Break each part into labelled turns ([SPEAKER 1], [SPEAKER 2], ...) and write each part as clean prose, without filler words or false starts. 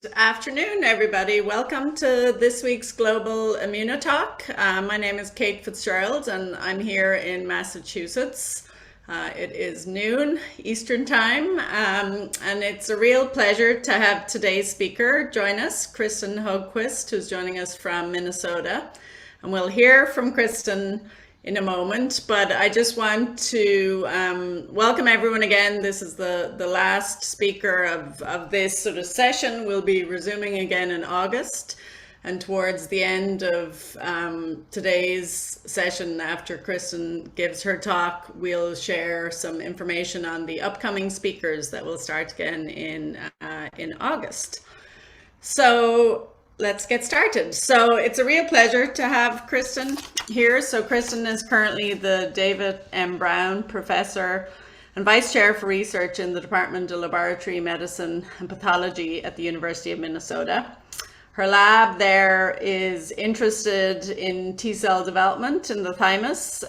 [SPEAKER 1] Good afternoon, everybody. Welcome to this week's Global IMMUNOTALK. My name is Kate Fitzgerald, and I'm here in Massachusetts. It is noon Eastern Time, and it's a real pleasure to have today's speaker join us, Kris Hogquist, who's joining us from Minnesota. And we'll hear from Kristen in a moment, but I just want to welcome everyone again. This is the last speaker of this sort of session. We'll be resuming again in August, and towards the end of today's session, after Kristen gives her talk, we'll share some information on the upcoming speakers that will start again in August. So let's get started. So it's a real pleasure to have Kristen here. So Kristen is currently the David M. Brown Professor and Vice Chair for Research in the Department of Laboratory Medicine and Pathology at the University of Minnesota. Her lab there is interested in T-cell development in the thymus,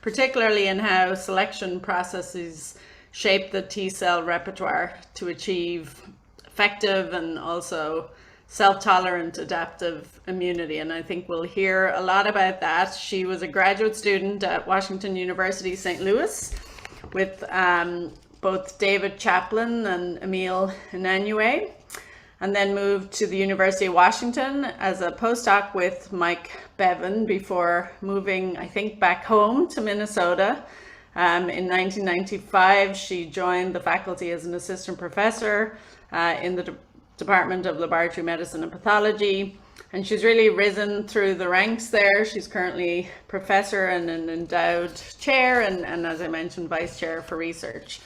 [SPEAKER 1] particularly in how selection processes shape the T-cell repertoire to achieve effective and also self-tolerant adaptive immunity, and I think we'll hear a lot about that. She was a graduate student at Washington University, St. Louis, with both David Chaplin and Emile Inanue, and then moved to the University of Washington as a postdoc with Mike Bevan before moving, I think, back home to Minnesota. In 1995, she joined the faculty as an assistant professor in the Department of Laboratory Medicine and Pathology, and she's really risen through the ranks there. She's currently professor and an endowed chair, and as I mentioned, vice chair for research.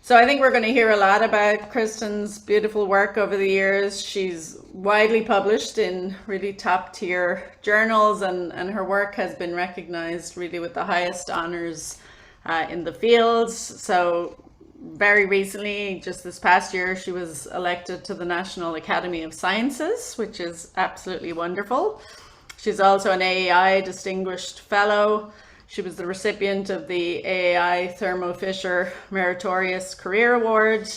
[SPEAKER 1] So I think we're going to hear a lot about Kristen's beautiful work over the years. She's widely published in really top tier journals, and her work has been recognized really with the highest honors in the fields. So very recently, just this past year, she was elected to the National Academy of Sciences, which is absolutely wonderful. She's also an AAI Distinguished Fellow. She was the recipient of the AAI Thermo Fisher Meritorious Career Award.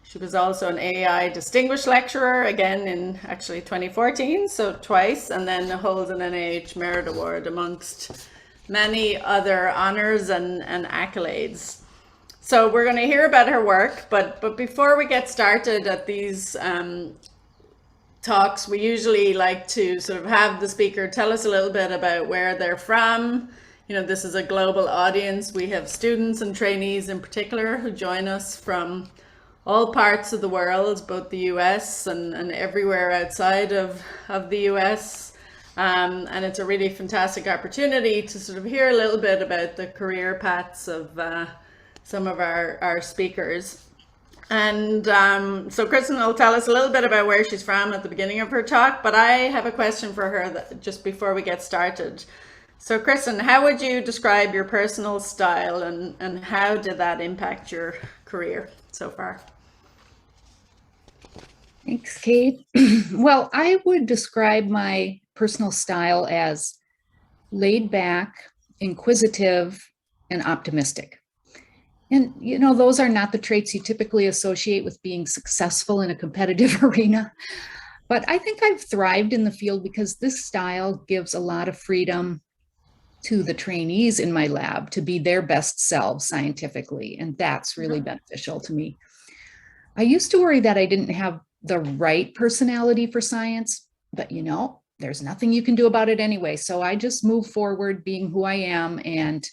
[SPEAKER 1] She was also an AAI Distinguished Lecturer, again in actually 2014, so twice, and then holds an NIH Merit Award amongst many other honors and accolades. So we're going to hear about her work, but before we get started at these talks, we usually like to sort of have the speaker tell us a little bit about where they're from. You know, this is a global audience. We have students and trainees in particular who join us from all parts of the world, both the US and everywhere outside of the US. And it's a really fantastic opportunity to sort of hear a little bit about the career paths of some of our speakers. And so Kristen will tell us a little bit about where she's from at the beginning of her talk, but I have a question for her just before we get started. So Kristen, how would you describe your personal style, and how did that impact your career so far?
[SPEAKER 2] Thanks, Kate. Well, I would describe my personal style as laid back, inquisitive, and optimistic. And, you know, those are not the traits you typically associate with being successful in a competitive arena. But I think I've thrived in the field because this style gives a lot of freedom to the trainees in my lab to be their best selves scientifically. And that's really beneficial to me. I used to worry that I didn't have the right personality for science, but you know, there's nothing you can do about it anyway. So I just move forward being who I am, and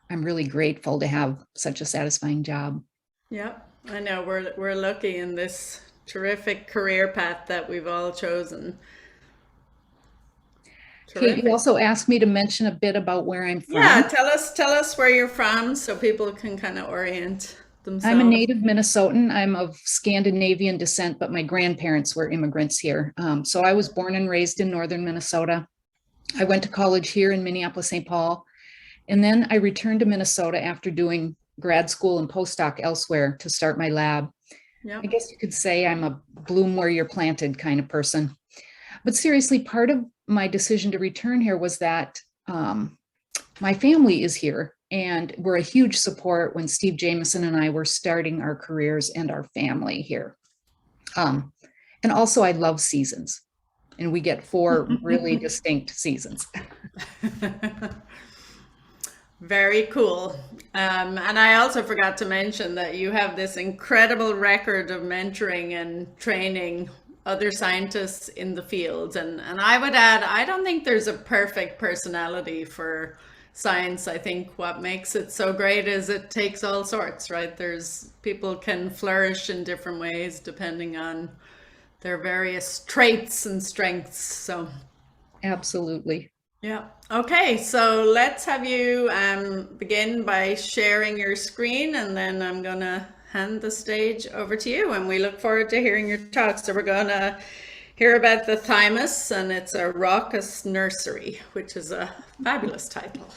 [SPEAKER 2] I'm really grateful to have such a satisfying job.
[SPEAKER 1] Yep, I know we're lucky in this terrific career path that we've all chosen.
[SPEAKER 2] Kate, you also asked me to mention a bit about where I'm from.
[SPEAKER 1] Yeah, tell us where you're from so people can kind of orient themselves.
[SPEAKER 2] I'm a native Minnesotan. I'm of Scandinavian descent, but my grandparents were immigrants here. So I was born and raised in northern Minnesota. I went to college here in Minneapolis, St. Paul. And then I returned to Minnesota after doing grad school and postdoc elsewhere to start my lab. Yep. I guess you could say I'm a bloom where you're planted kind of person. But seriously, part of my decision to return here was that my family is here and were a huge support when Steve Jameson and I were starting our careers and our family here. And And also I love seasons, and we get 4 really distinct seasons.
[SPEAKER 1] Very cool. And I also forgot to mention that you have this incredible record of mentoring and training other scientists in the field. And I would add, I don't think there's a perfect personality for science. I think what makes it so great is it takes all sorts, right? There's people can flourish in different ways depending on their various traits and strengths. So
[SPEAKER 2] Absolutely.
[SPEAKER 1] yeah. Okay, so let's have you begin by sharing your screen, and then I'm going to hand the stage over to you. And we look forward to hearing your talk. So we're going to hear about the thymus, and it's a raucous nursery, which is a fabulous title.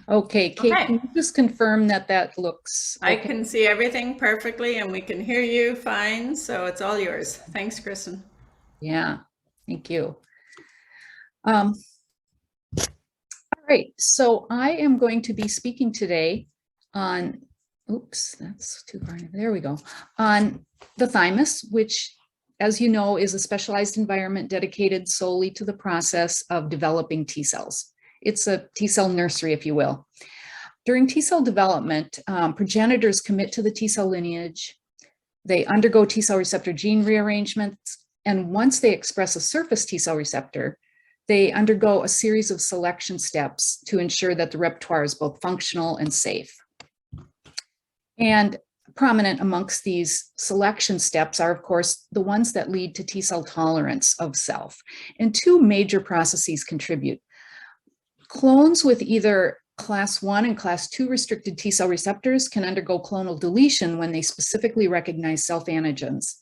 [SPEAKER 2] Okay, Kate,
[SPEAKER 1] Okay.
[SPEAKER 2] can you just confirm that that looks
[SPEAKER 1] I
[SPEAKER 2] okay?
[SPEAKER 1] can see everything perfectly, and we can hear you fine. So it's all yours. Thanks, Kristen.
[SPEAKER 2] Yeah, thank you. All right, so I am going to be speaking today on, oops, that's too far. There we go. On the thymus, which, as you know, is a specialized environment dedicated solely to the process of developing T cells. It's a T cell nursery, if you will. During T cell development, progenitors commit to the T cell lineage. They undergo T cell receptor gene rearrangements, and once they express a surface T cell receptor, they undergo a series of selection steps to ensure that the repertoire is both functional and safe. And prominent amongst these selection steps are, of course, the ones that lead to T cell tolerance of self. And 2 major processes contribute. Clones with either class 1 and class 2 restricted T cell receptors can undergo clonal deletion when they specifically recognize self-antigens,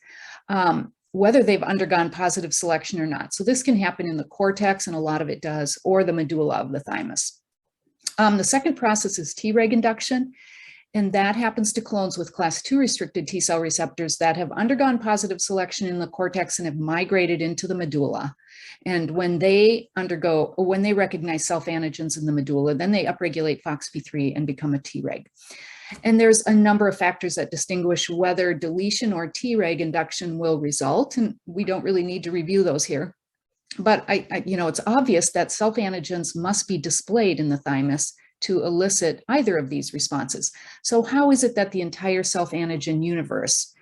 [SPEAKER 2] whether they've undergone positive selection or not. So this can happen in the cortex, and a lot of it does, or the medulla of the thymus. The second process is Treg induction, and that happens to clones with class 2 restricted T cell receptors that have undergone positive selection in the cortex and have migrated into the medulla. And when they recognize self-antigens in the medulla, then they upregulate FOXP3 and become a Treg. And there's a number of factors that distinguish whether deletion or Treg induction will result, and we don't really need to review those here. But it's obvious that self-antigens must be displayed in the thymus to elicit either of these responses. So how is it that the entire self-antigen universe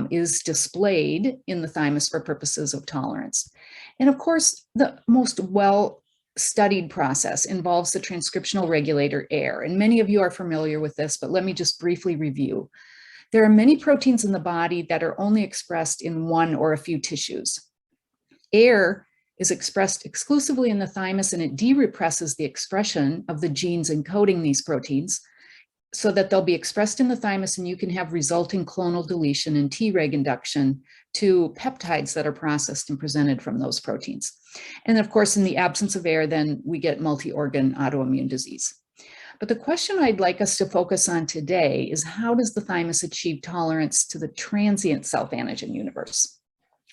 [SPEAKER 2] is displayed in the thymus for purposes of tolerance? And of course, the most well-studied process involves the transcriptional regulator AIR. And many of you are familiar with this, but let me just briefly review. There are many proteins in the body that are only expressed in one or a few tissues. AIR is expressed exclusively in the thymus, and it de-represses the expression of the genes encoding these proteins so that they'll be expressed in the thymus, and you can have resulting clonal deletion and Treg induction to peptides that are processed and presented from those proteins. And of course, in the absence of AIR, then we get multi-organ autoimmune disease. But the question I'd like us to focus on today is, how does the thymus achieve tolerance to the transient self-antigen universe?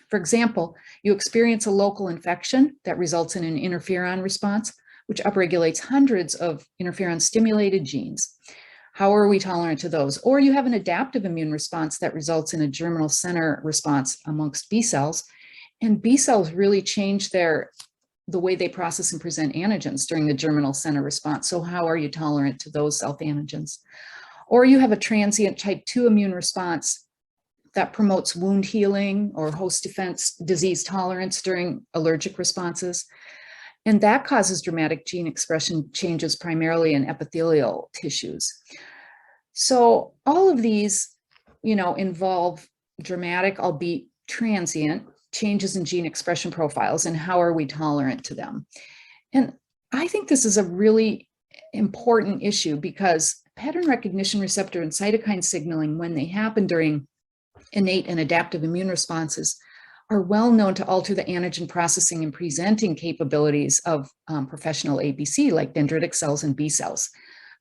[SPEAKER 2] For example, you experience a local infection that results in an interferon response, which upregulates hundreds of interferon-stimulated genes. How are we tolerant to those? Or you have an adaptive immune response that results in a germinal center response amongst B cells, and B cells really change the way they process and present antigens during the germinal center response. So how are you tolerant to those self-antigens? Or you have a transient type 2 immune response that promotes wound healing or host defense disease tolerance during allergic responses. And that causes dramatic gene expression changes primarily in epithelial tissues. So all of these, involve dramatic, albeit transient, changes in gene expression profiles, and how are we tolerant to them? And I think this is a really important issue because pattern recognition receptor and cytokine signaling, when they happen during innate and adaptive immune responses, are well known to alter the antigen processing and presenting capabilities of professional ABC, like dendritic cells and B cells.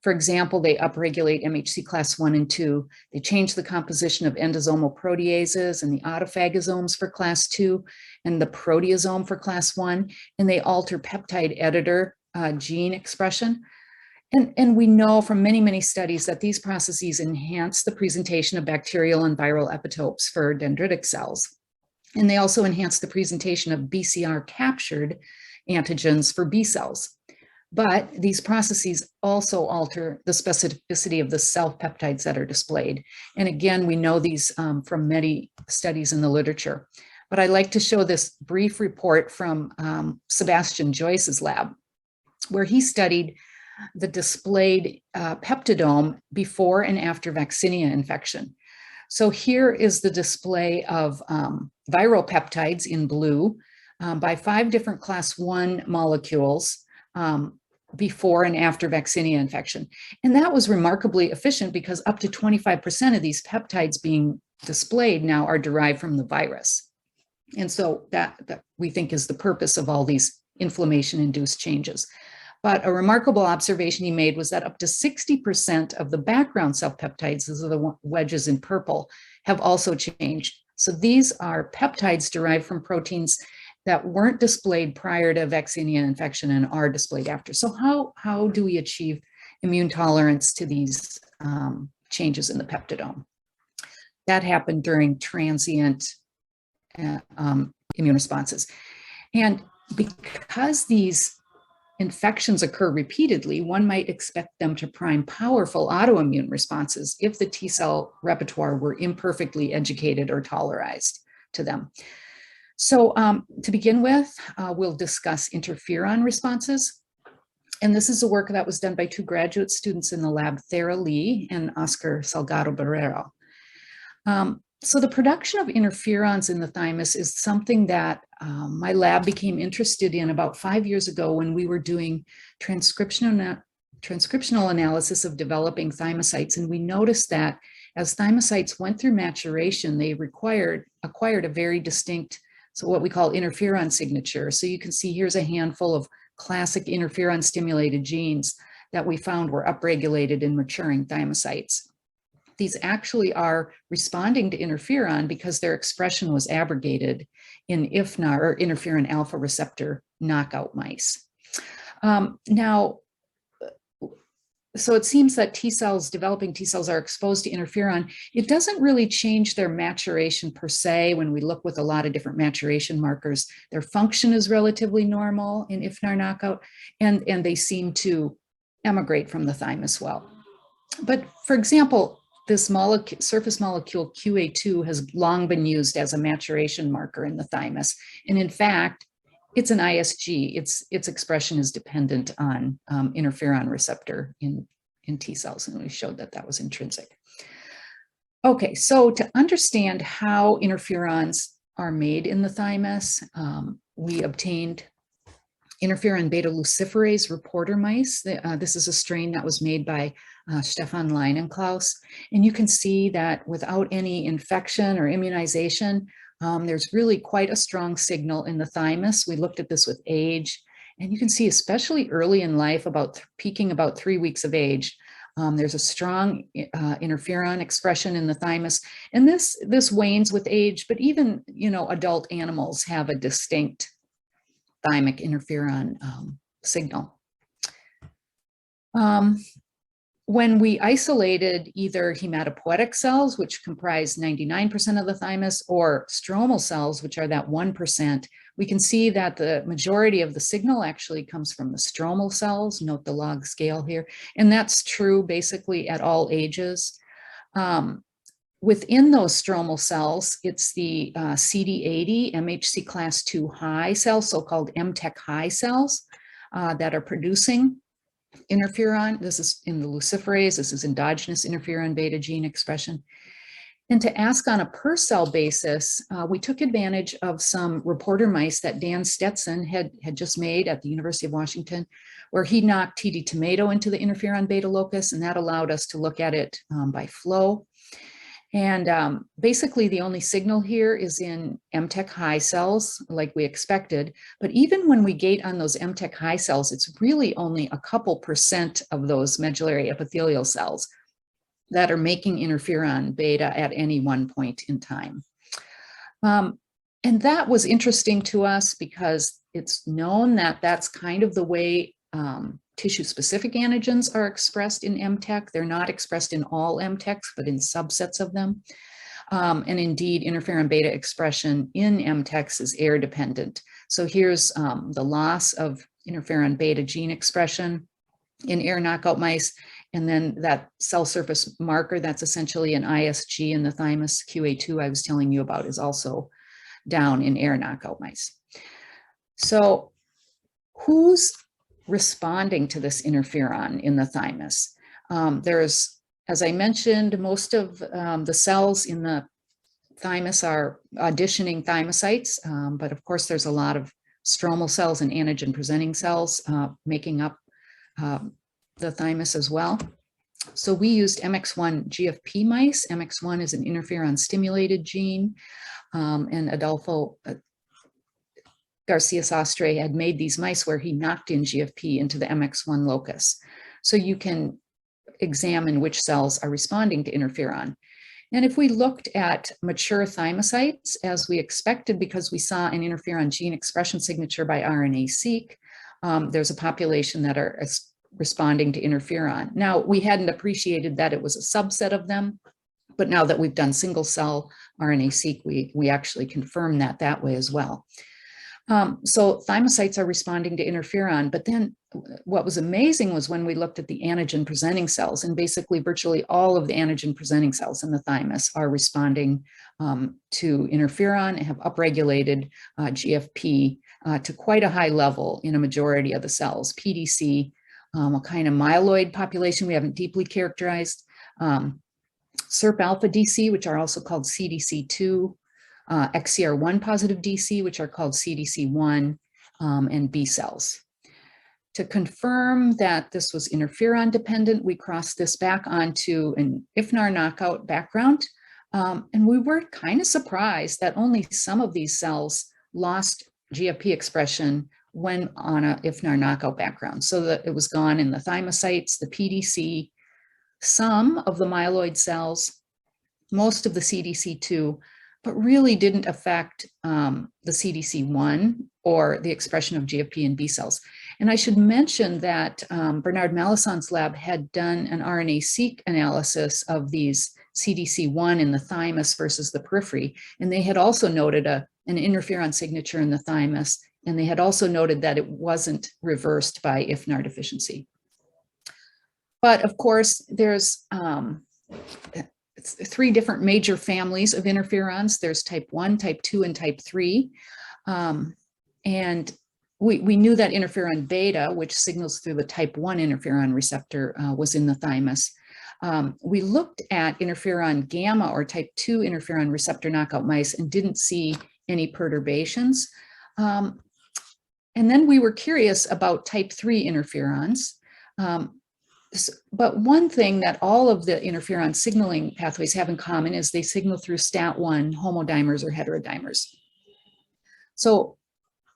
[SPEAKER 2] For example, they upregulate MHC class 1 and 2. They change the composition of endosomal proteases and the autophagosomes for class 2 and the proteasome for class 1, and they alter peptide editor gene expression. And we know from many, many studies that these processes enhance the presentation of bacterial and viral epitopes for dendritic cells. And they also enhance the presentation of BCR-captured antigens for B cells. But these processes also alter the specificity of the self-peptides that are displayed. And again, we know these from many studies in the literature. But I'd like to show this brief report from Sebastian Joyce's lab, where he studied the displayed peptidome before and after vaccinia infection. So here is the display of viral peptides in blue by 5 different class 1 molecules before and after vaccinia infection. And that was remarkably efficient because up to 25% of these peptides being displayed now are derived from the virus. And so that we think is the purpose of all these inflammation-induced changes. But a remarkable observation he made was that up to 60% of the background self-peptides, these are the wedges in purple, have also changed. So these are peptides derived from proteins that weren't displayed prior to vaccinia infection and are displayed after. So how do we achieve immune tolerance to these changes in the peptidome? That happened during transient immune responses. And because these infections occur repeatedly, one might expect them to prime powerful autoimmune responses if the T cell repertoire were imperfectly educated or tolerized to them. So to begin with, we'll discuss interferon responses. And this is a work that was done by 2 graduate students in the lab, Thera Lee and Oscar Salgado Barrero. So the production of interferons in the thymus is something that my lab became interested in about 5 years ago when we were doing transcriptional analysis of developing thymocytes. And we noticed that as thymocytes went through maturation, they acquired a very distinct, so what we call interferon signature. So you can see here's a handful of classic interferon stimulated genes that we found were upregulated in maturing thymocytes. These actually are responding to interferon because their expression was abrogated in IFNA, or interferon alpha receptor knockout mice. So it seems that developing T cells are exposed to interferon. It doesn't really change their maturation per se. When we look with a lot of different maturation markers, their function is relatively normal in IFNAR knockout, and they seem to emigrate from the thymus well. But for example, this surface molecule QA2 has long been used as a maturation marker in the thymus. And in fact, it's an ISG. Its expression is dependent on interferon receptor in T cells, and we showed that was intrinsic. Okay, so to understand how interferons are made in the thymus, we obtained interferon beta luciferase reporter mice. This is a strain that was made by Stefan Leinenklaus. And you can see that without any infection or immunization, there's really quite a strong signal in the thymus. We looked at this with age, and you can see, especially early in life, peaking about 3 weeks of age, there's a strong interferon expression in the thymus. And this wanes with age, but even, adult animals have a distinct thymic interferon signal. When we isolated either hematopoietic cells, which comprise 99% of the thymus, or stromal cells, which are that 1%, we can see that the majority of the signal actually comes from the stromal cells. Note the log scale here. And that's true basically at all ages. Within those stromal cells, it's the CD80 MHC class II high cells, so-called MTEC high cells, that are producing interferon. This is in the luciferase. This is endogenous interferon beta gene expression. And to ask on a per cell basis, we took advantage of some reporter mice that Dan Stetson had just made at the University of Washington, where he knocked TD tomato into the interferon beta locus, and that allowed us to look at it by flow. And basically the only signal here is in MTEC high cells, like we expected. But even when we gate on those MTEC high cells, it's really only a couple % of those medullary epithelial cells that are making interferon beta at any one point in time. And that was interesting to us because it's known that that's kind of the way tissue-specific antigens are expressed in MTEC. They're not expressed in all MTECs, but in subsets of them. And indeed, interferon beta expression in MTEX is air dependent. So here's the loss of interferon beta gene expression in air knockout mice. And then that cell surface marker, that's essentially an ISG in the thymus, QA2 I was telling you about, is also down in air knockout mice. So who's responding to this interferon in the thymus? There's, as I mentioned, most of the cells in the thymus are auditioning thymocytes, but of course there's a lot of stromal cells and antigen presenting cells making up the thymus as well. So we used MX1 GFP mice. MX1 is an interferon stimulated gene, and Adolfo Garcia Sastre had made these mice where he knocked in GFP into the MX1 locus. So you can examine which cells are responding to interferon. And if we looked at mature thymocytes, as we expected, because we saw an interferon gene expression signature by RNA-seq, there's a population that are responding to interferon. Now, we hadn't appreciated that it was a subset of them, but now that we've done single cell RNA-seq, we actually confirm that way as well. So thymocytes are responding to interferon, but then what was amazing was when we looked at the antigen presenting cells, and basically virtually all of the antigen presenting cells in the thymus are responding to interferon and have upregulated GFP to quite a high level in a majority of the cells. PDC, a kind of myeloid population we haven't deeply characterized, SERP alpha DC, which are also called CDC2, XCR1 positive DC, which are called CDC1, and B cells. To confirm that this was interferon dependent, we crossed this back onto an IFNAR knockout background, and we were kind of surprised that only some of these cells lost GFP expression when on a IFNAR knockout background, so that it was gone in the thymocytes, the PDC, some of the myeloid cells, most of the CDC2, but really didn't affect the CDC1 or the expression of GFP in B cells. And I should mention that Bernard Malison's lab had done an RNA-seq analysis of these CDC1 in the thymus versus the periphery, and they had also noted an interferon signature in the thymus, and they had also noted that it wasn't reversed by IFNAR deficiency. But of course, there's three different major families of interferons. There's type 1, type 2, and type 3. And we knew that interferon beta, which signals through the type 1 interferon receptor, was in the thymus. We looked at interferon gamma or type 2 interferon receptor knockout mice and didn't see any perturbations. And then we were curious about type 3 interferons. But one thing that all of the interferon signaling pathways have in common is they signal through STAT1 homodimers or heterodimers. So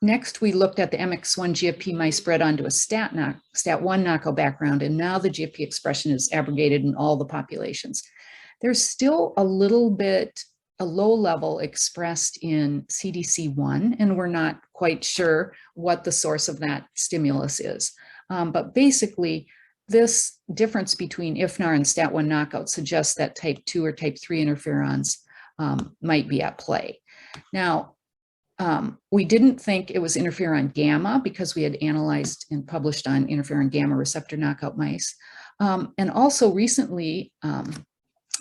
[SPEAKER 2] next we looked at the MX1 GFP mice bred onto a STAT1 knockout background, and now the GFP expression is abrogated in all the populations. There's still a little bit, a low level expressed in CDC1, and we're not quite sure what the source of that stimulus is. But basically, this difference between IFNAR and STAT1 knockout suggests that type 2 or type 3 interferons might be at play. Now, we didn't think it was interferon gamma because we had analyzed and published on interferon gamma receptor knockout mice. And also recently,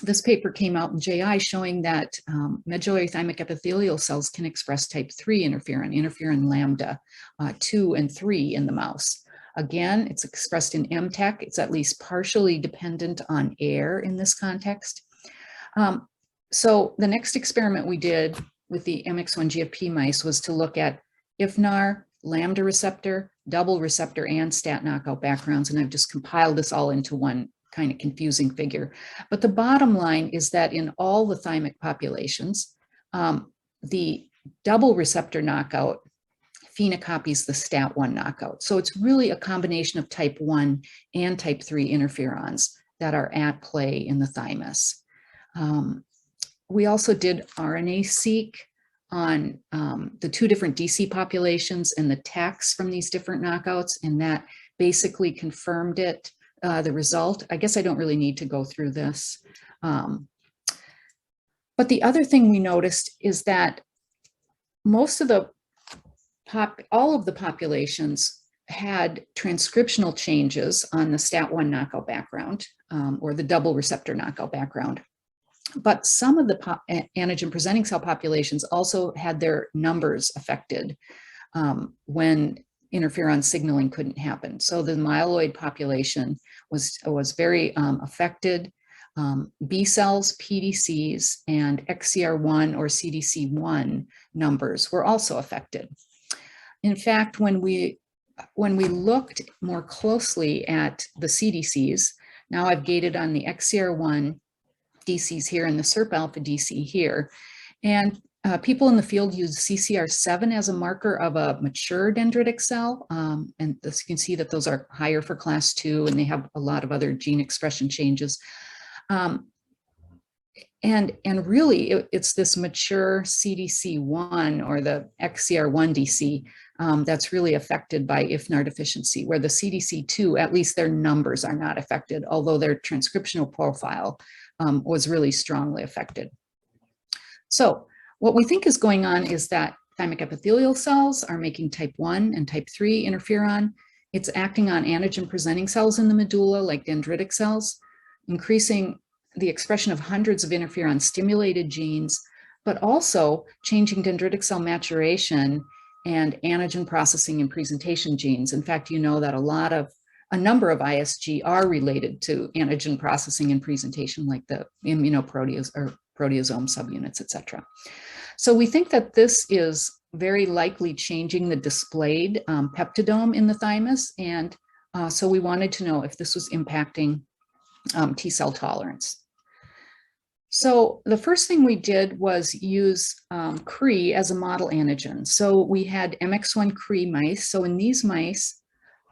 [SPEAKER 2] this paper came out in JI showing that medullary thymic epithelial cells can express type 3 interferon lambda 2 and 3 in the mouse. Again, it's expressed in MTEC. It's at least partially dependent on air in this context. So the next experiment we did with the MX1 GFP mice was to look at IFNAR, lambda receptor, double receptor, and STAT knockout backgrounds. And I've just compiled this all into one kind of confusing figure. But the bottom line is that in all the thymic populations, the double receptor knockout phenocopies the STAT1 knockout. So it's really a combination of type 1 and type 3 interferons that are at play in the thymus. We also did RNA-seq on the two different DC populations and the tags from these different knockouts, and that basically confirmed it, the result. I guess I don't really need to go through this. But the other thing we noticed is that most of all of the populations had transcriptional changes on the STAT1 knockout background, or the double receptor knockout background. But some of the antigen presenting cell populations also had their numbers affected when interferon signaling couldn't happen. So the myeloid population was very affected. B cells, PDCs, and XCR1 or CDC1 numbers were also affected. In fact, when we looked more closely at the CDCs, now I've gated on the XCR1 DCs here and the SERP alpha DC here, and people in the field use CCR7 as a marker of a mature dendritic cell, and this, you can see that those are higher for class 2, and they have a lot of other gene expression changes. And really, it's this mature CDC1 or the XCR1 DC that's really affected by IFNAR deficiency, where the CDC2, at least their numbers are not affected, although their transcriptional profile was really strongly affected. So what we think is going on is that thymic epithelial cells are making type 1 and type 3 interferon. It's acting on antigen presenting cells in the medulla, like dendritic cells, increasing the expression of hundreds of interferon stimulated genes, but also changing dendritic cell maturation and antigen processing and presentation genes. In fact, you know that a number of ISG are related to antigen processing and presentation, like the immunoproteasome or proteasome subunits, etc. So we think that this is very likely changing the displayed peptidome in the thymus, and so we wanted to know if this was impacting T cell tolerance. So the first thing we did was use Cre as a model antigen. So we had MX1 Cre mice. So in these mice,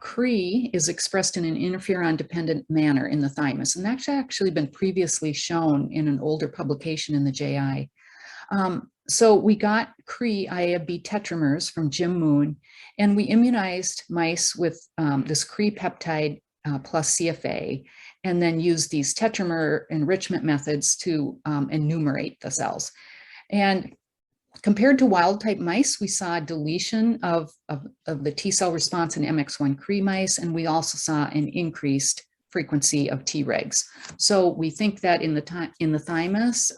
[SPEAKER 2] Cre is expressed in an interferon-dependent manner in the thymus, and that's actually been previously shown in an older publication in the JI. So we got Cre IAB tetramers from Jim Moon, and we immunized mice with this Cre peptide plus CFA, and then use these tetramer enrichment methods to enumerate the cells. And compared to wild type mice, we saw a deletion of the T cell response in MX1 Cre mice, and we also saw an increased frequency of Tregs. So we think that in the thymus,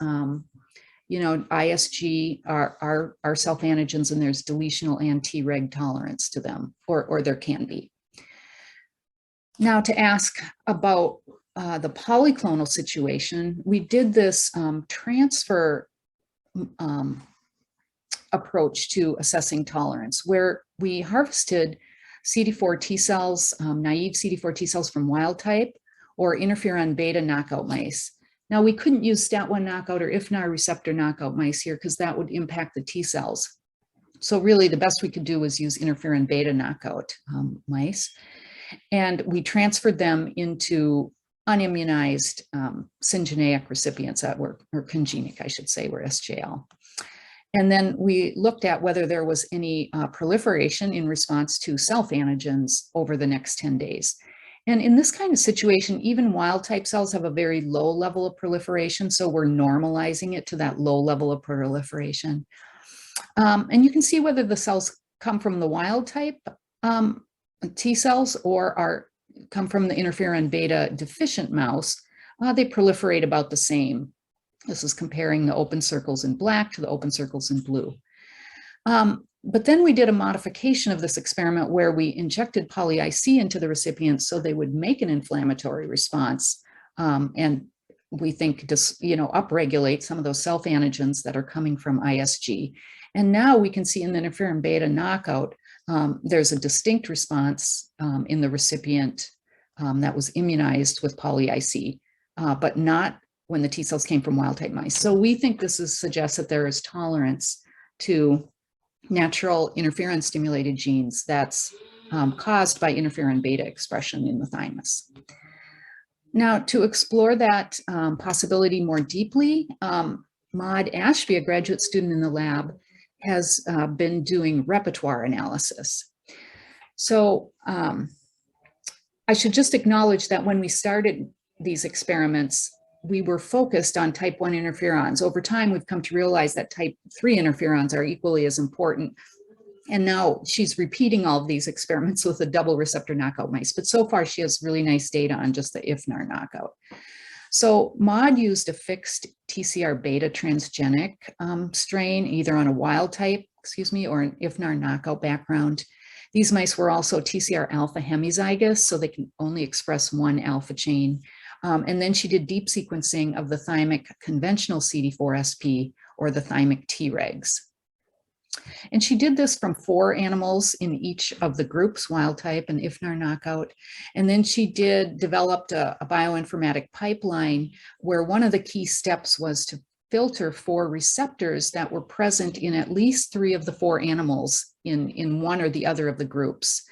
[SPEAKER 2] ISG are self-antigens, and there's deletional and Treg tolerance to them, or there can be. Now, to ask about the polyclonal situation, we did this transfer approach to assessing tolerance, where we harvested CD4 T cells, naive CD4 T cells from wild type or interferon beta knockout mice. Now, we couldn't use STAT1 knockout or IFNAR receptor knockout mice here because that would impact the T cells. So really, the best we could do was use interferon beta knockout mice. And we transferred them into unimmunized syngeneic recipients that were, or congenic, I should say, were SJL. And then we looked at whether there was any proliferation in response to self-antigens over the next 10 days. And in this kind of situation, even wild type cells have a very low level of proliferation, so we're normalizing it to that low level of proliferation. And you can see whether the cells come from the wild type T cells or come from the interferon beta deficient mouse. They proliferate about the same. This is comparing the open circles in black to the open circles in blue. But then we did a modification of this experiment where we injected poly-IC into the recipients so they would make an inflammatory response, and we think just, upregulate some of those self-antigens that are coming from ISG. And now we can see in the interferon beta knockout, there's a distinct response in the recipient that was immunized with poly-IC, but not when the T cells came from wild type mice. So we think this suggests that there is tolerance to natural interferon stimulated genes that's caused by interferon beta expression in the thymus. Now, to explore that possibility more deeply, Maud Ashby, a graduate student in the lab, has been doing repertoire analysis. So I should just acknowledge that when we started these experiments, we were focused on type 1 interferons. Over time, we've come to realize that type 3 interferons are equally as important. And now she's repeating all of these experiments with the double receptor knockout mice. But so far, she has really nice data on just the IFNAR knockout. So Maud used a fixed TCR beta transgenic strain, either on a wild type, or an IFNAR knockout background. These mice were also TCR alpha hemizygous, so they can only express one alpha chain. And then she did deep sequencing of the thymic conventional CD4SP, or the thymic Tregs. And she did this from 4 animals in each of the groups, wild type and IFNAR knockout. And then she developed a bioinformatic pipeline where one of the key steps was to filter for receptors that were present in at least 3 of the 4 animals in one or the other of the groups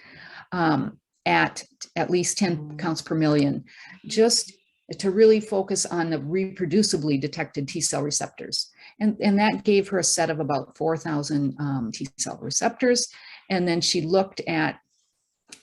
[SPEAKER 2] at least 10 counts per million, just to really focus on the reproducibly detected T cell receptors. And that gave her a set of about 4,000 T cell receptors. And then she looked at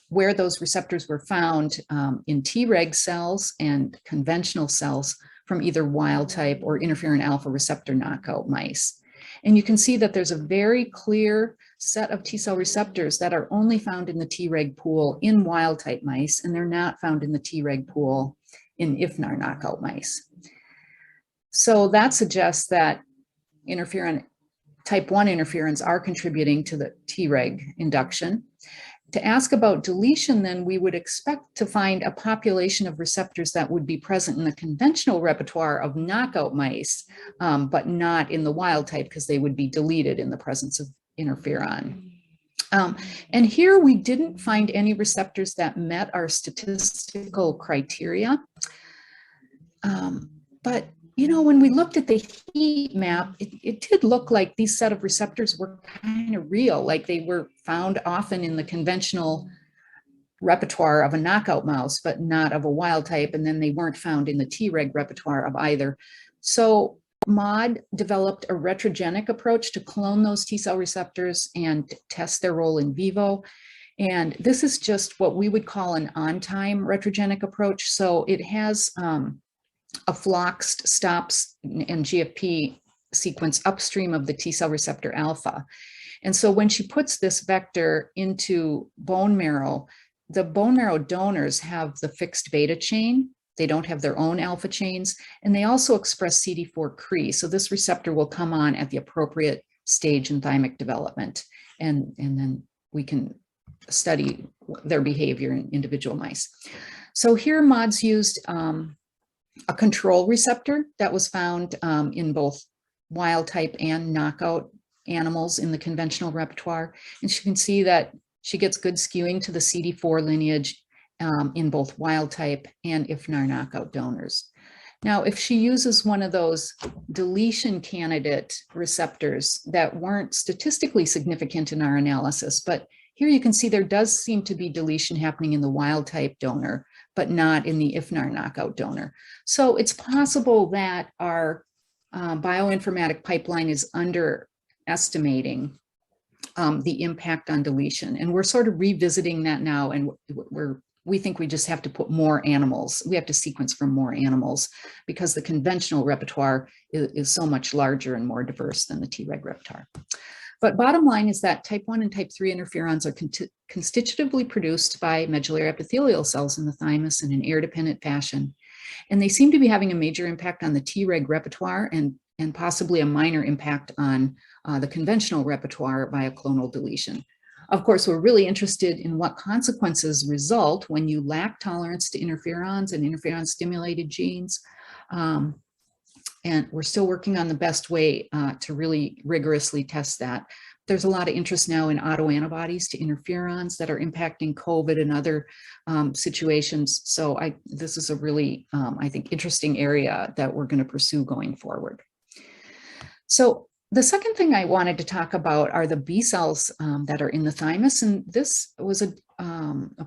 [SPEAKER 2] where those receptors were found in Treg cells and conventional cells from either wild type or interferon alpha receptor knockout mice. And you can see that there's a very clear set of T cell receptors that are only found in the Treg pool in wild type mice, and they're not found in the Treg pool in IFNAR knockout mice. So that suggests that type 1 interferons are contributing to the Treg induction. To ask about deletion, then we would expect to find a population of receptors that would be present in the conventional repertoire of knockout mice, but not in the wild type, because they would be deleted in the presence of interferon. And here we didn't find any receptors that met our statistical criteria. But when we looked at the heat map, it did look like these set of receptors were kind of real, like they were found often in the conventional repertoire of a knockout mouse, but not of a wild type, and then they weren't found in the Treg repertoire of either. So Maud developed a retrogenic approach to clone those T cell receptors and test their role in vivo. And this is just what we would call an on-time retrogenic approach. So it has a floxed stops and GFP sequence upstream of the T cell receptor alpha. And so when she puts this vector into bone marrow, the bone marrow donors have the fixed beta chain. They don't have their own alpha chains, and they also express CD4 Cre. So this receptor will come on at the appropriate stage in thymic development. And then we can study their behavior in individual mice. So here Maud's used a control receptor that was found in both wild type and knockout animals in the conventional repertoire. And you can see that she gets good skewing to the CD4 lineage in both wild type and IFNAR knockout donors. Now, if she uses one of those deletion candidate receptors that weren't statistically significant in our analysis, but here you can see there does seem to be deletion happening in the wild type donor, but not in the IFNAR knockout donor. So it's possible that our bioinformatic pipeline is underestimating the impact on deletion. And we're sort of revisiting that now, and we think we just have to put more animals. We have to sequence from more animals because the conventional repertoire is so much larger and more diverse than the Treg repertoire. But bottom line is that type 1 and type 3 interferons are constitutively produced by medullary epithelial cells in the thymus in an air-dependent fashion. And they seem to be having a major impact on the Treg repertoire and possibly a minor impact on the conventional repertoire by a clonal deletion. Of course, we're really interested in what consequences result when you lack tolerance to interferons and interferon-stimulated genes. And we're still working on the best way to really rigorously test that. There's a lot of interest now in autoantibodies to interferons that are impacting COVID and other situations. So this is a really, I think, interesting area that we're going to pursue going forward. So the second thing I wanted to talk about are the B cells that are in the thymus. And this was a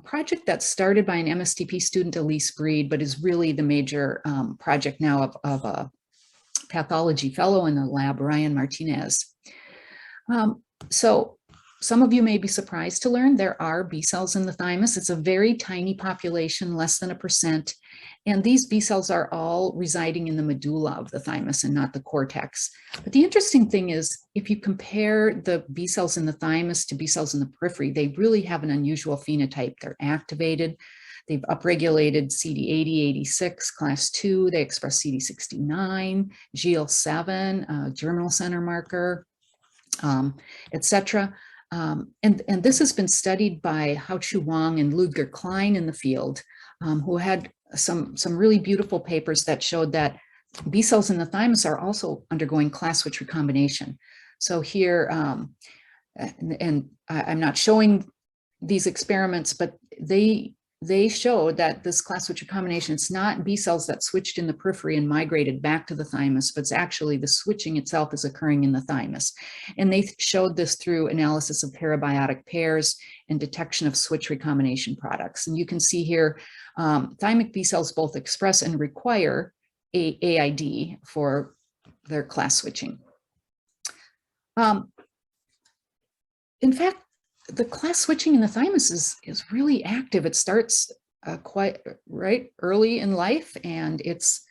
[SPEAKER 2] project that started by an MSTP student, Elise Breed, but is really the major project now of a pathology fellow in the lab, Ryan Martinez. So some of you may be surprised to learn there are B cells in the thymus. It's a very tiny population, less than 1%. And these B cells are all residing in the medulla of the thymus and not the cortex. But the interesting thing is, if you compare the B cells in the thymus to B cells in the periphery, they really have an unusual phenotype. They're activated. They've upregulated CD80, 86, class 2. They express CD69, GL7, germinal center marker, etc. And this has been studied by Hao-Chu Wang and Ludger Klein in the field, who had some really beautiful papers that showed that B cells in the thymus are also undergoing class switch recombination. So here, and I'm not showing these experiments, but they showed that this class switch recombination, it's not B cells that switched in the periphery and migrated back to the thymus, but it's actually the switching itself is occurring in the thymus. And they showed this through analysis of parabiotic pairs and detection of switch recombination products. And you can see here, thymic B cells both express and require AID for their class switching. In fact, the class switching in the thymus is really active. It starts quite right early in life, and it's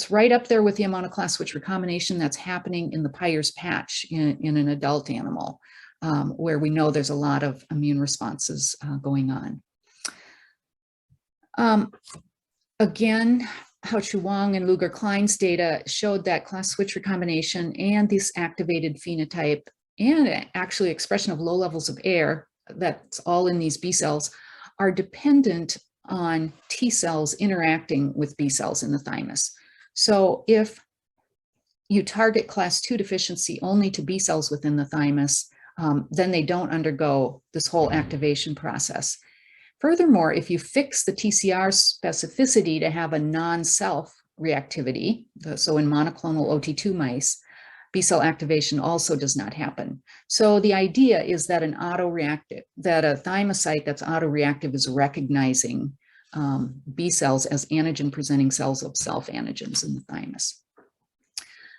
[SPEAKER 2] right up there with the amount of class switch recombination that's happening in the Peyer's patch in an adult animal, where we know there's a lot of immune responses going on. Again, Hao-Chu Wang and Ludger Klein's data showed that class switch recombination and this activated phenotype and actually expression of low levels of air, that's all in these B cells, are dependent on T cells interacting with B cells in the thymus. So if you target class 2 deficiency only to B cells within the thymus, then they don't undergo this whole activation process. Furthermore, if you fix the TCR specificity to have a non-self reactivity, so in monoclonal OT2 mice, B cell activation also does not happen. So the idea is that a thymocyte that's autoreactive is recognizing B cells as antigen-presenting cells of self-antigens in the thymus.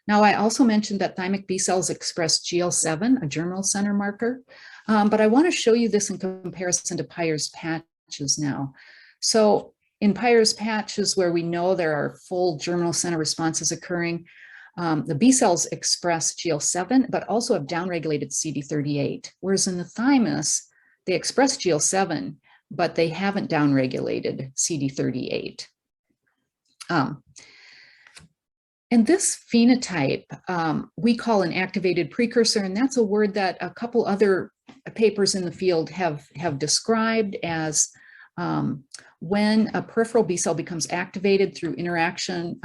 [SPEAKER 2] Now, I also mentioned that thymic B cells express GL7, a germinal center marker, but I want to show you this in comparison to Peyer's patches now. So in Peyer's patches, where we know there are full germinal center responses occurring, the B cells express GL7, but also have downregulated CD38, whereas in the thymus, they express GL7, but they haven't downregulated CD38. And this phenotype we call an activated precursor, and that's a word that a couple other papers in the field have described as when a peripheral B cell becomes activated through interaction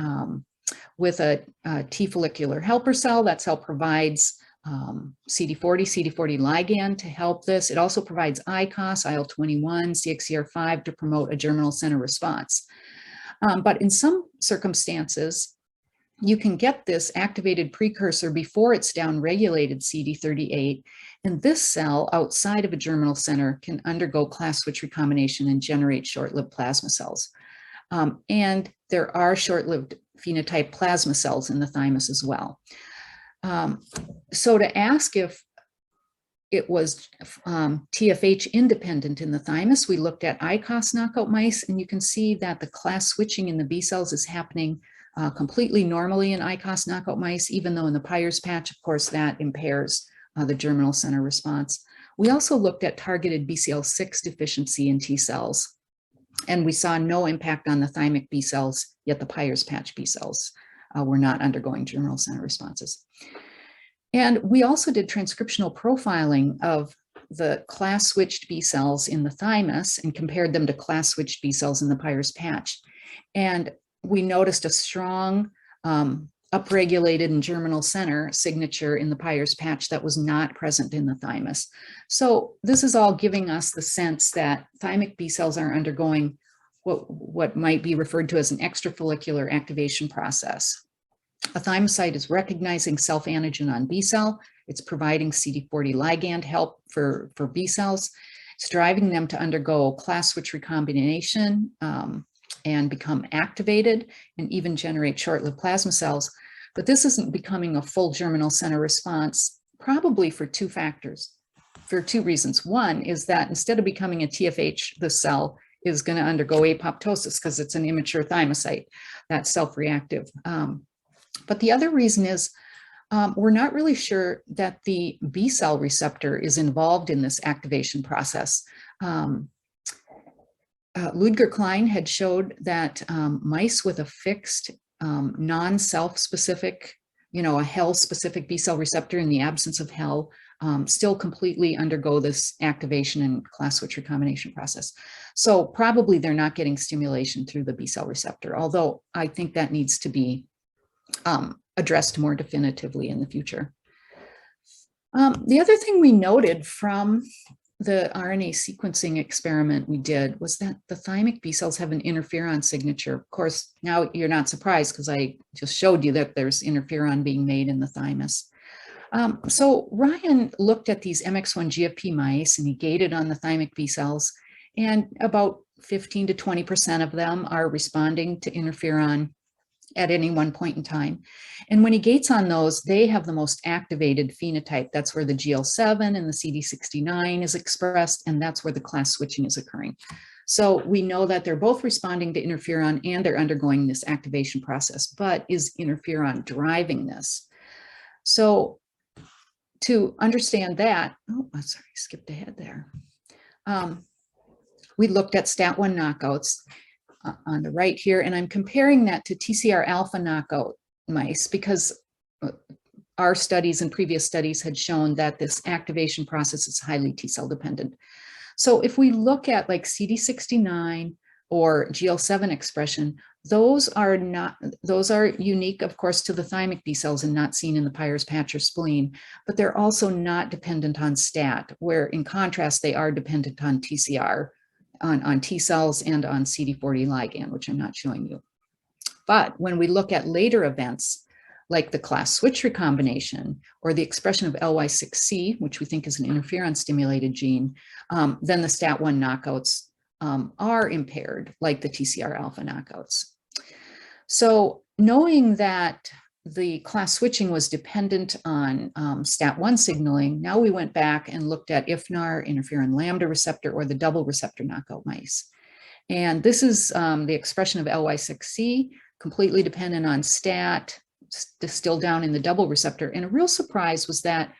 [SPEAKER 2] with a T follicular helper cell. That cell provides CD40 ligand to help this. It also provides ICOS, IL-21, CXCR5 to promote a germinal center response. But in some circumstances, you can get this activated precursor before it's downregulated CD38, and this cell outside of a germinal center can undergo class switch recombination and generate short-lived plasma cells. And there are short-lived phenotype plasma cells in the thymus as well. So to ask if it was TFH independent in the thymus, we looked at ICOS knockout mice, and you can see that the class switching in the B cells is happening completely normally in ICOS knockout mice, even though in the Peyer's patch, of course, that impairs the germinal center response. We also looked at targeted BCL6 deficiency in T cells, and we saw no impact on the thymic B cells, yet the Peyer's patch B cells were not undergoing germinal center responses. And we also did transcriptional profiling of the class switched B cells in the thymus and compared them to class switched B cells in the Peyer's patch. And we noticed a strong upregulated and germinal center signature in the Peyer's patch that was not present in the thymus. So this is all giving us the sense that thymic B cells are undergoing what might be referred to as an extrafollicular activation process. A thymocyte is recognizing self-antigen on B cell. It's providing CD40 ligand help for B cells. It's driving them to undergo class switch recombination and become activated and even generate short-lived plasma cells. But this isn't becoming a full germinal center response, probably for two factors. for two reasons. One is that instead of becoming a TFH, the cell is going to undergo apoptosis because it's an immature thymocyte that's self-reactive. But the other reason is we're not really sure that the B cell receptor is involved in this activation process. Ludger-Klein had showed that mice with a fixed non-self-specific, a HEL-specific B cell receptor in the absence of HEL still completely undergo this activation and class switch recombination process. So probably they're not getting stimulation through the B cell receptor, although I think that needs to be addressed more definitively in the future. The other thing we noted from the RNA sequencing experiment we did was that the thymic B cells have an interferon signature. Of course, now you're not surprised because I just showed you that there's interferon being made in the thymus. So Ryan looked at these MX1 GFP mice and he gated on the thymic B cells, and about 15 to 20% of them are responding to interferon at any one point in time. And when he gates on those, they have the most activated phenotype. That's where the GL7 and the CD69 is expressed, and that's where the class switching is occurring. So we know that they're both responding to interferon and they're undergoing this activation process, but is interferon driving this? So to understand that, oh, sorry, skipped ahead there. We looked at STAT1 knockouts on the right here, and I'm comparing that to TCR alpha knockout mice because our studies and previous studies had shown that this activation process is highly T cell dependent. So if we look at like CD69 or GL7 expression, those are unique, of course, to the thymic B cells and not seen in the Peyer's patch or spleen, but they're also not dependent on STAT, where in contrast, they are dependent on TCR, on T cells and on CD40 ligand, which I'm not showing you. But when we look at later events, like the class switch recombination or the expression of LY6C, which we think is an interferon stimulated gene, then the STAT1 knockouts are impaired, like the TCR alpha knockouts. So knowing that the class switching was dependent on STAT1 signaling, now we went back and looked at IFNAR, interferon lambda receptor, or the double receptor knockout mice. And this is the expression of LY6C, completely dependent on STAT, still down in the double receptor. And a real surprise was that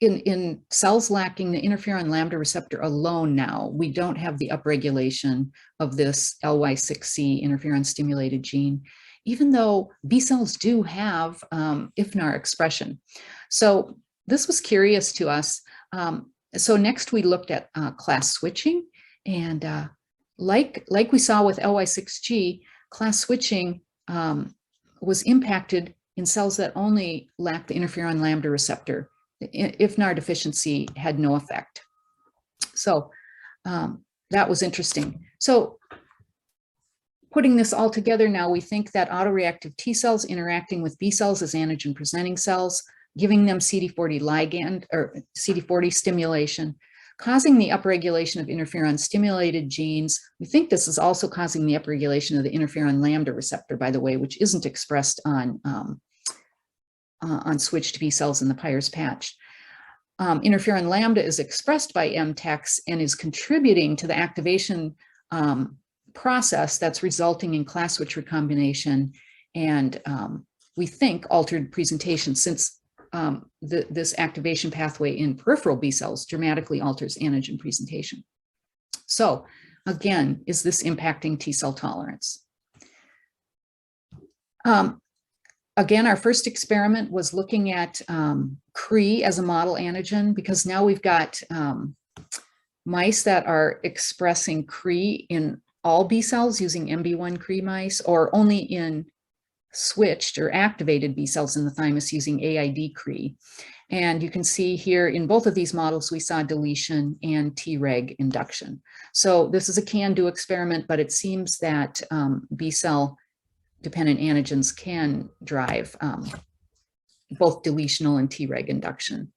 [SPEAKER 2] in cells lacking the interferon lambda receptor alone now, we don't have the upregulation of this LY6C interferon stimulated gene, even though B cells do have IFNAR expression. So this was curious to us. So next we looked at class switching, and like we saw with LY6G, class switching was impacted in cells that only lacked the interferon lambda receptor. IFNAR deficiency had no effect. So that was interesting. So putting this all together now, we think that autoreactive T cells interacting with B cells as antigen presenting cells, giving them CD40 ligand or CD40 stimulation, causing the upregulation of interferon stimulated genes. We think this is also causing the upregulation of the interferon lambda receptor, by the way, which isn't expressed on switched B cells in the Peyer's patch. Interferon lambda is expressed by MTEX and is contributing to the activation process that's resulting in class switch recombination and we think altered presentation, since this activation pathway in peripheral B cells dramatically alters antigen presentation. So again, is this impacting T cell tolerance? Again, our first experiment was looking at CRE as a model antigen, because now we've got mice that are expressing CRE in all B cells using MB1 CRE mice, or only in switched or activated B cells in the thymus using AID CRE. And you can see here in both of these models, we saw deletion and Treg induction. So this is a can-do experiment, but it seems that B cell dependent antigens can drive both deletional and Treg induction.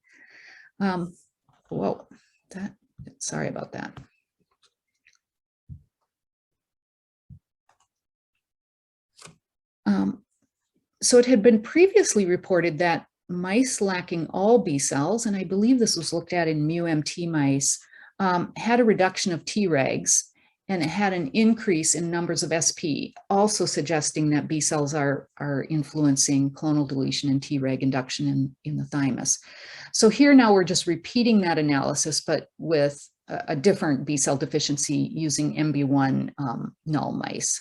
[SPEAKER 2] Sorry about that. So it had been previously reported that mice lacking all B cells, and I believe this was looked at in mu-MT mice, had a reduction of Tregs, and it had an increase in numbers of SP, also suggesting that B cells are influencing clonal deletion and Treg induction in the thymus. So here now we're just repeating that analysis, but with a different B cell deficiency using MB1 null mice.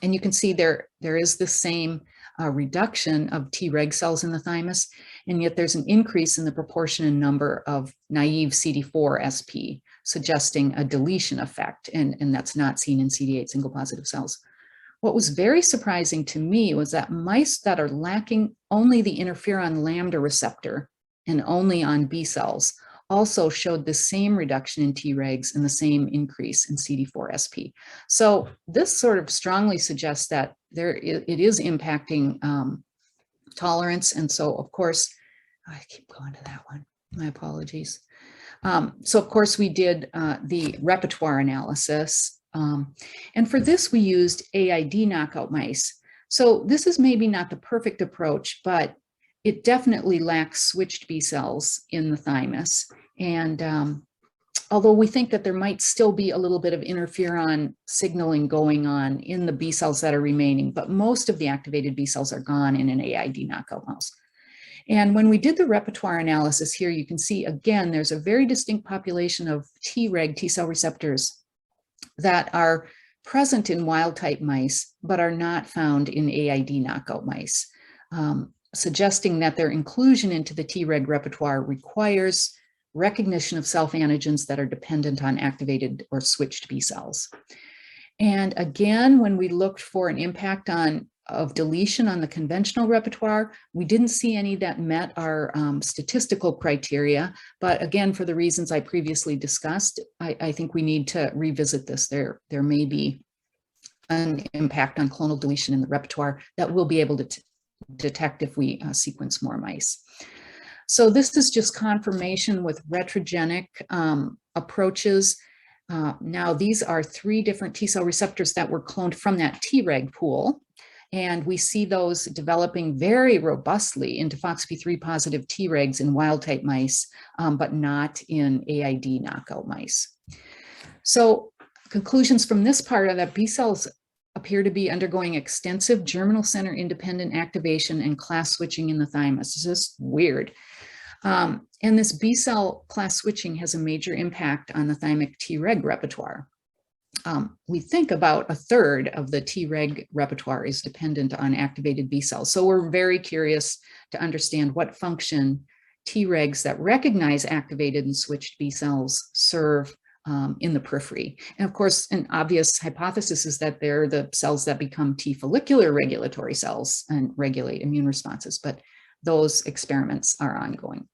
[SPEAKER 2] And you can see there is the same reduction of Treg cells in the thymus, and yet there's an increase in the proportion and number of naive CD4 SP, suggesting a deletion effect, and that's not seen in CD8 single positive cells. What was very surprising to me was that mice that are lacking only the interferon lambda receptor and only on B cells also showed the same reduction in Tregs and the same increase in CD4 SP. So this sort of strongly suggests that it is impacting tolerance. And so, of course, I keep going to that one. My apologies. So, of course, we did the repertoire analysis. And for this, we used AID knockout mice. So this is maybe not the perfect approach, but it definitely lacks switched B cells in the thymus. And although we think that there might still be a little bit of interferon signaling going on in the B cells that are remaining, but most of the activated B cells are gone in an AID knockout mouse. And when we did the repertoire analysis here, you can see, again, there's a very distinct population of Treg T cell receptors that are present in wild type mice, but are not found in AID knockout mice, suggesting that their inclusion into the Treg repertoire requires recognition of self-antigens that are dependent on activated or switched B cells. And again, when we looked for an impact of deletion on the conventional repertoire, we didn't see any that met our statistical criteria. But again, for the reasons I previously discussed, I think we need to revisit this. There may be an impact on clonal deletion in the repertoire that we'll be able to detect if we sequence more mice. So this is just confirmation with retrogenic approaches. Now, these are 3 different T cell receptors that were cloned from that Treg pool. And we see those developing very robustly into FOXP3 positive Tregs in wild type mice, but not in AID knockout mice. So conclusions from this part are that B cells appear to be undergoing extensive germinal center independent activation and class switching in the thymus. It's just weird. And this B cell class switching has a major impact on the thymic Treg repertoire. We think about 1/3 of the Treg repertoire is dependent on activated B cells. So we're very curious to understand what function Tregs that recognize activated and switched B cells serve in the periphery. And of course, an obvious hypothesis is that they're the cells that become T follicular regulatory cells and regulate immune responses, but those experiments are ongoing.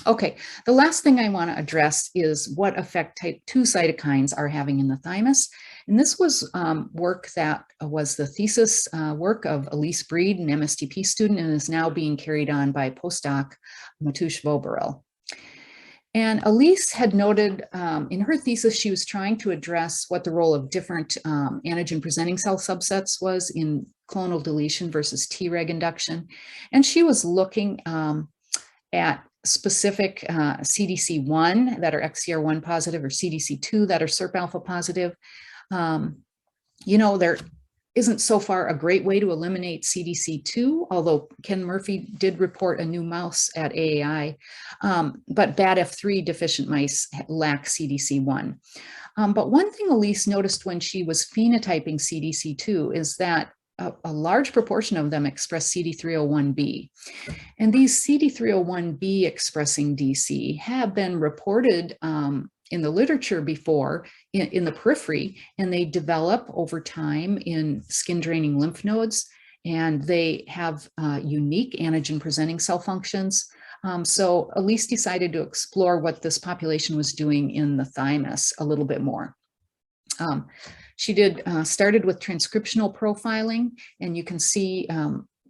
[SPEAKER 2] Okay, the last thing I want to address is what effect type 2 cytokines are having in the thymus. And this was work that was the thesis work of Elise Breed, an MSTP student, and is now being carried on by postdoc Matush Voborel. And Elise had noted in her thesis, she was trying to address what the role of different antigen presenting cell subsets was in clonal deletion versus Treg induction. And she was looking at specific CDC1 that are XCR1 positive or CDC2 that are SERP alpha positive. You know, there isn't so far a great way to eliminate CDC2, although Ken Murphy did report a new mouse at AAI, but BADF3 deficient mice lack CDC1. But one thing Elise noticed when she was phenotyping CDC2 is that a large proportion of them express CD301B. And these CD301B expressing DC have been reported in the literature before in the periphery, and they develop over time in skin draining lymph nodes, and they have unique antigen presenting cell functions. So Elise decided to explore what this population was doing in the thymus a little bit more. She started with transcriptional profiling, and you can see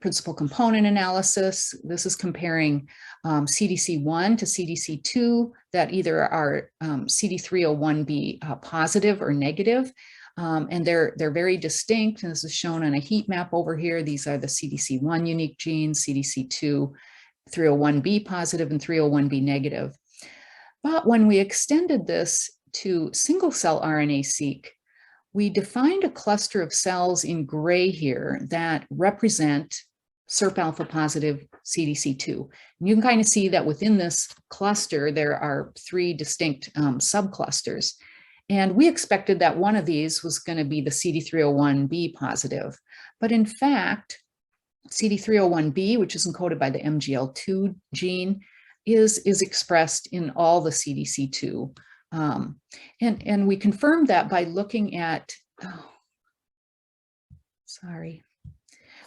[SPEAKER 2] principal component analysis. This is comparing CDC1 to CDC2 that either are CD301B positive or negative. And they're very distinct. And this is shown on a heat map over here. These are the CDC1 unique genes, CDC2 301B positive and 301B negative. But when we extended this to single cell RNA-seq, we defined a cluster of cells in gray here that represent SERP alpha positive CDC2. And you can kind of see that within this cluster, there are 3 distinct subclusters. And we expected that one of these was going to be the CD301B positive. But in fact, CD301B, which is encoded by the MGL2 gene, is expressed in all the CDC2. And we confirmed that by looking at,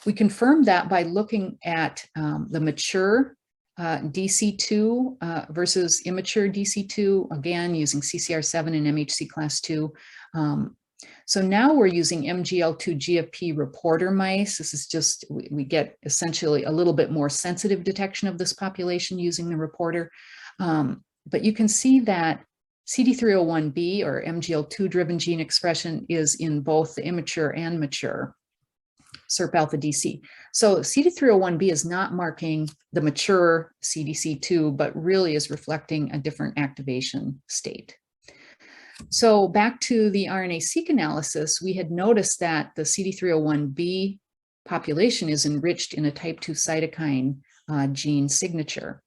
[SPEAKER 2] we confirmed that by looking at the mature DC2 versus immature DC2, again, using CCR7 and MHC class 2. So now we're using MGL2 GFP reporter mice. This is just, we get essentially a little bit more sensitive detection of this population using the reporter. But you can see that CD301B or MGL2 driven gene expression is in both the immature and mature SERP alpha DC. So CD301B is not marking the mature CDC2, but really is reflecting a different activation state. So back to the RNA-seq analysis, we had noticed that the CD301B population is enriched in a type 2 cytokine gene signature.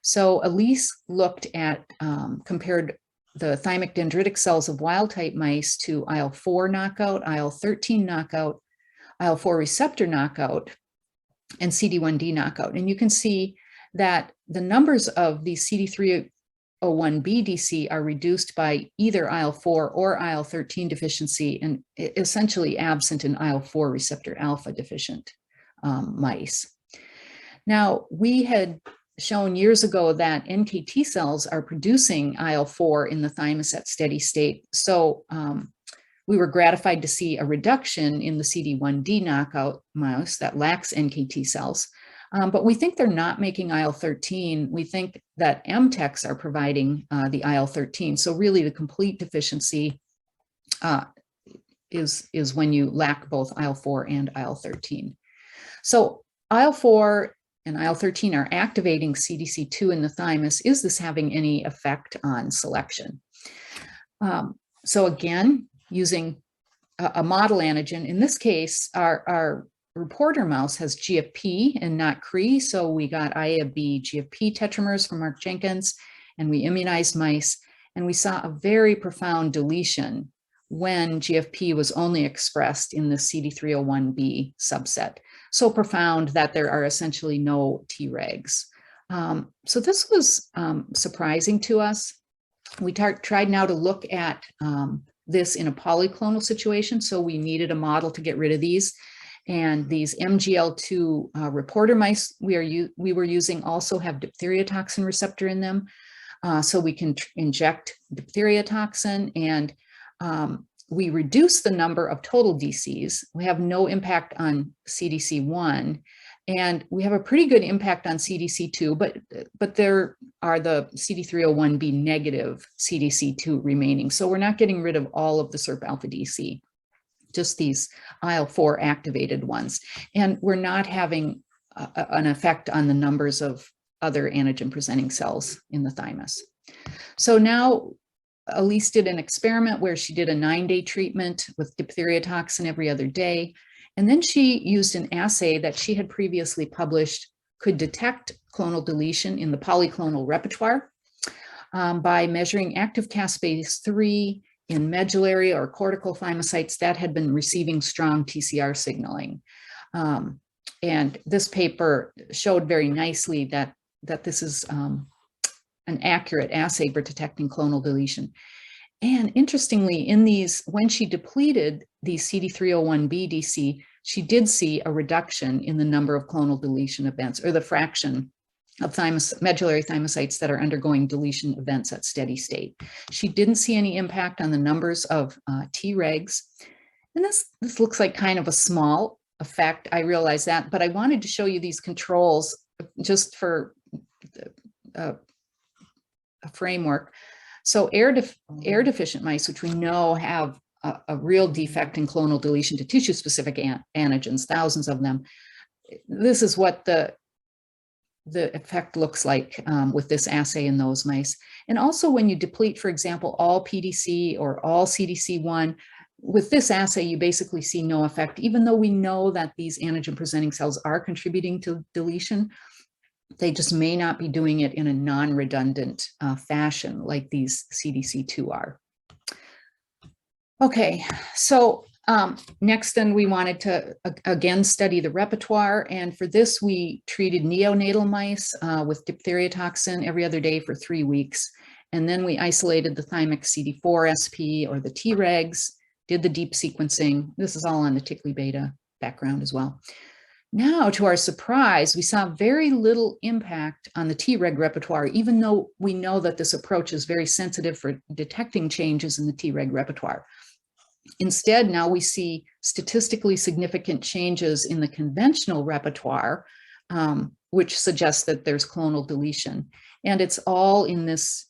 [SPEAKER 2] So Elise looked at, compared the thymic dendritic cells of wild type mice to IL-4 knockout, IL-13 knockout, IL-4 receptor knockout, and CD1D knockout. And you can see that the numbers of these CD301B DC are reduced by either IL-4 or IL-13 deficiency and essentially absent in IL-4 receptor alpha deficient mice. Now, we had shown years ago that NKT cells are producing IL-4 in the thymus at steady state. So we were gratified to see a reduction in the CD1D knockout mouse that lacks NKT cells. But we think they're not making IL-13. We think that MTECs are providing the IL-13. So really the complete deficiency is when you lack both IL-4 and IL-13. So IL-4 and IL-13 are activating CDC2 in the thymus. Is this having any effect on selection? So again, using a model antigen, in this case, our reporter mouse has GFP and not CRE, so we got IAB GFP tetramers from Mark Jenkins, and we immunized mice, and we saw a very profound deletion when GFP was only expressed in the CD301B subset. So profound that there are essentially no Tregs. So this was surprising to us. We tried now to look at this in a polyclonal situation, so we needed a model to get rid of these. And these MGL2 reporter mice we were using also have diphtheria toxin receptor in them. So we can inject diphtheria toxin, and we reduce the number of total DCs. We have no impact on CDC1, and we have a pretty good impact on CDC2, but there are the CD301B negative CDC2 remaining. So we're not getting rid of all of the SERP alpha DC, just these IL-4 activated ones. And we're not having an effect on the numbers of other antigen presenting cells in the thymus. So now Elise did an experiment where she did a 9-day treatment with diphtheria toxin every other day. And then she used an assay that she had previously published, could detect clonal deletion in the polyclonal repertoire by measuring active caspase 3 in medullary or cortical thymocytes that had been receiving strong TCR signaling. And this paper showed very nicely that this is an accurate assay for detecting clonal deletion. And interestingly, in these, when she depleted the CD301B DC, she did see a reduction in the number of clonal deletion events, or the fraction of medullary thymocytes that are undergoing deletion events at steady state. She didn't see any impact on the numbers of Tregs. And this looks like kind of a small effect, I realize that, but I wanted to show you these controls just for a framework. So air deficient mice, which we know have a real defect in clonal deletion to tissue-specific antigens, thousands of them. This is what the the effect looks like with this assay in those mice. And also when you deplete, for example, all PDC or all CDC1, with this assay, you basically see no effect, even though we know that these antigen presenting cells are contributing to deletion. They just may not be doing it in a non-redundant fashion like these CDC2 are. Okay, so next then we wanted to again study the repertoire, and for this we treated neonatal mice with diphtheria toxin every other day for 3 weeks, and then we isolated the thymic CD4 SP or the Tregs, did the deep sequencing. This is all on the Tickley beta background as well. Now, to our surprise, we saw very little impact on the Treg repertoire, even though we know that this approach is very sensitive for detecting changes in the Treg repertoire. Instead, now we see statistically significant changes in the conventional repertoire, which suggests that there's clonal deletion. And it's all in this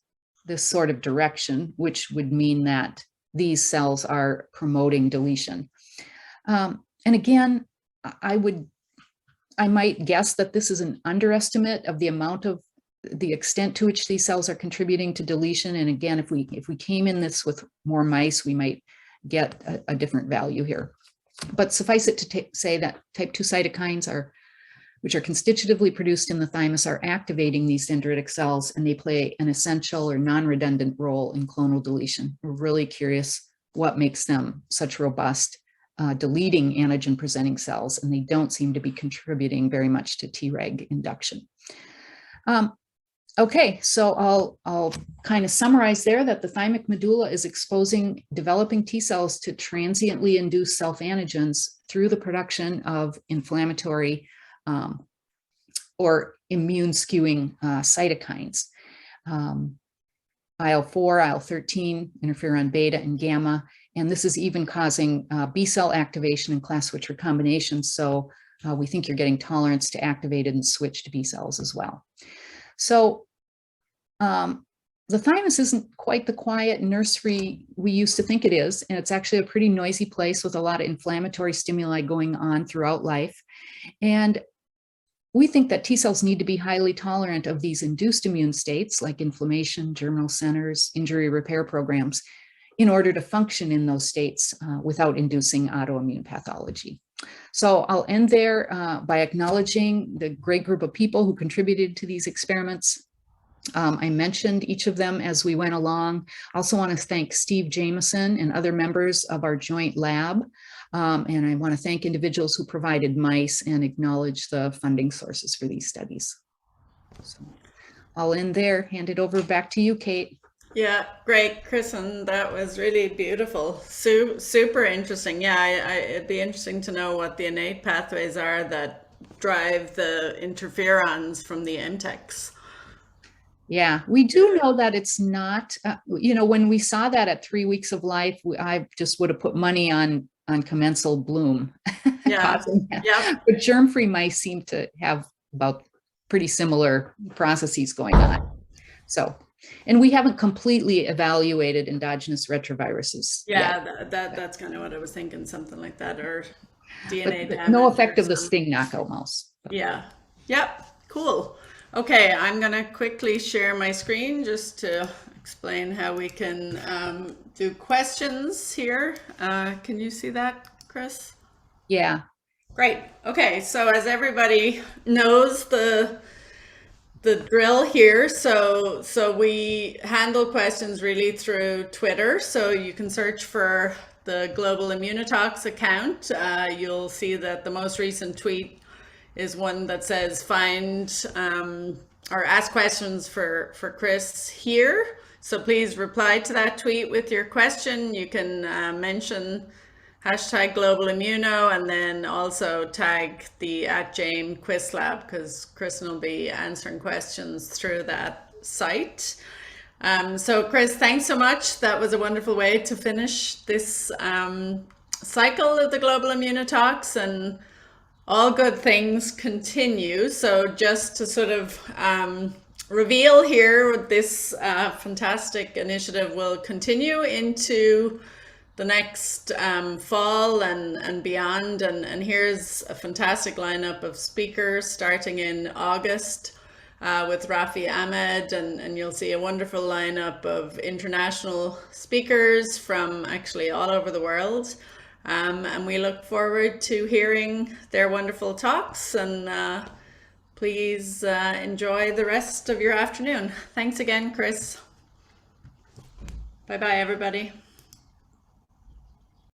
[SPEAKER 2] sort of direction, which would mean that these cells are promoting deletion. And again, I might guess that this is an underestimate of the amount of the extent to which these cells are contributing to deletion. And again, if we came in this with more mice, we might get a different value here. But suffice it to say that type 2 cytokines which are constitutively produced in the thymus, are activating these dendritic cells, and they play an essential or non-redundant role in clonal deletion. We're really curious what makes them such robust, deleting antigen presenting cells, and they don't seem to be contributing very much to Treg induction. Okay, so I'll kind of summarize there that the thymic medulla is exposing developing T cells to transiently induce self-antigens through the production of inflammatory or immune skewing cytokines. IL-4, IL-13, interferon beta, and gamma. And this is even causing B cell activation and class switch recombination. So we think you're getting tolerance to activated and switched B cells as well. So the thymus isn't quite the quiet nursery we used to think it is, and it's actually a pretty noisy place with a lot of inflammatory stimuli going on throughout life. And we think that T cells need to be highly tolerant of these induced immune states like inflammation, germinal centers, injury repair programs, in order to function in those states without inducing autoimmune pathology. So I'll end there by acknowledging the great group of people who contributed to these experiments. I mentioned each of them as we went along. I also want to thank Steve Jameson and other members of our joint lab. And I want to thank individuals who provided mice and acknowledge the funding sources for these studies. So I'll end there, hand it over back to you, Kate.
[SPEAKER 1] Yeah, great, Kris, and that was really beautiful. Super interesting. Yeah, it'd be interesting to know what the innate pathways are that drive the interferons from the MTEX.
[SPEAKER 2] Yeah, we do know that it's not, when we saw that at 3 weeks of life, I just would have put money on commensal bloom.
[SPEAKER 1] Yeah, yeah.
[SPEAKER 2] But germ-free mice seem to have about pretty similar processes going on. So, and we haven't completely evaluated endogenous retroviruses
[SPEAKER 1] Yeah,
[SPEAKER 2] yet.
[SPEAKER 1] that's kind of what I was thinking, something like that, or DNA damage.
[SPEAKER 2] No effect of the sting knockout mouse.
[SPEAKER 1] Yeah, yep, cool. Okay, I'm gonna quickly share my screen just to explain how we can do questions here. Can you see that, Kris?
[SPEAKER 2] Yeah.
[SPEAKER 1] Great. Okay, so as everybody knows the drill here, so we handle questions really through Twitter. So you can search for the Global IMMUNOTALK account. You'll see that the most recent tweet is one that says find or ask questions for Kris here. So please reply to that tweet with your question. You can mention hashtag Global Immuno and then also tag the @JameQuizLab, because Kris will be answering questions through that site. So Kris, thanks so much. That was a wonderful way to finish this cycle of the Global IMMUNOTALKs, and all good things continue. So just to sort of reveal here, this fantastic initiative will continue into the next fall and beyond. And here's a fantastic lineup of speakers starting in August. with Rafi Ahmed, and you'll see a wonderful lineup of international speakers from actually all over the world. And we look forward to hearing their wonderful talks, and please enjoy the rest of your afternoon. Thanks again, Kris. Bye-bye, everybody.